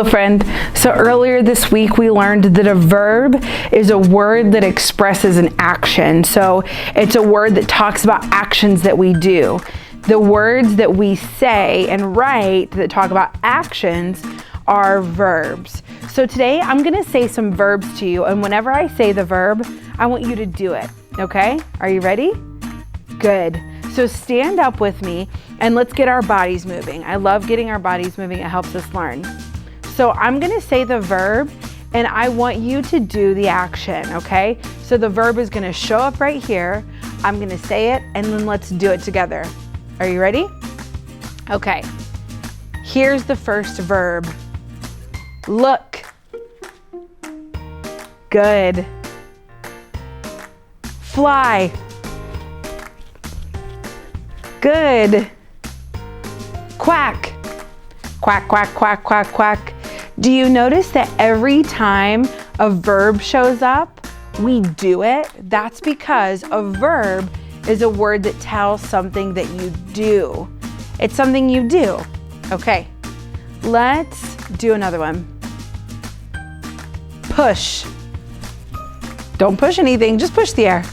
Hello friend. So earlier this week we learned that a verb is a word that expresses an action. So it's a word that talks about actions that we do. The words that we say and write that talk about actions are verbs. So today I'm going to say some verbs to you, and whenever I say the verb, I want you to do it. Okay? Are you ready? Good. So stand up with me and let's get our bodies moving. I love getting our bodies moving. It helps us learn. So I'm going to say the verb and I want you to do the action, okay? So the verb is going to show up right here. I'm going to say it and then let's do it together. Are you ready? Okay. Here's the first verb. Look. Good. Fly. Good. Quack. Quack, quack, quack, quack, quack. Do you notice that every time a verb shows up, we do it? That's because a verb is a word that tells something that you do. It's something you do. Okay, let's do another one. Push. Don't push anything, just push the air.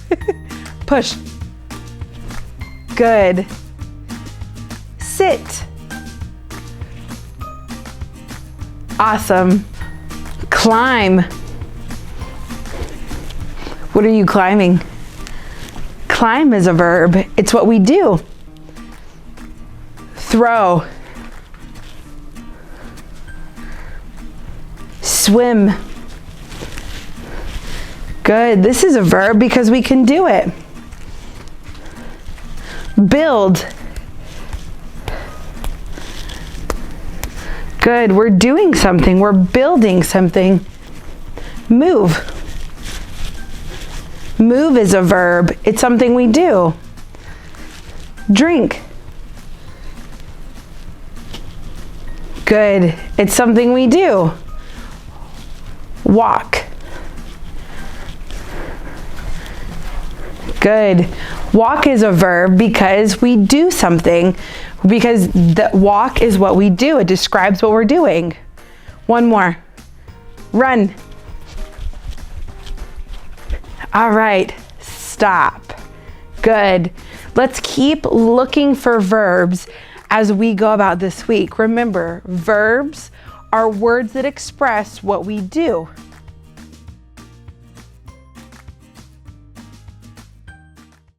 Push. Good. Sit. Awesome. Climb. What are you climbing? Climb is a verb. It's what we do. Throw. Swim. Good. This is a verb because we can do it. Build. Good. We're doing something. We're building something. Move. Move is a verb. It's something we do. Drink. Good. It's something we do. Walk. Good. Walk is a verb because we do something. Because the walk is what we do. It describes what we're doing. One more. Run. All right. Stop. Good. Let's keep looking for verbs as we go about this week. Remember, verbs are words that express what we do.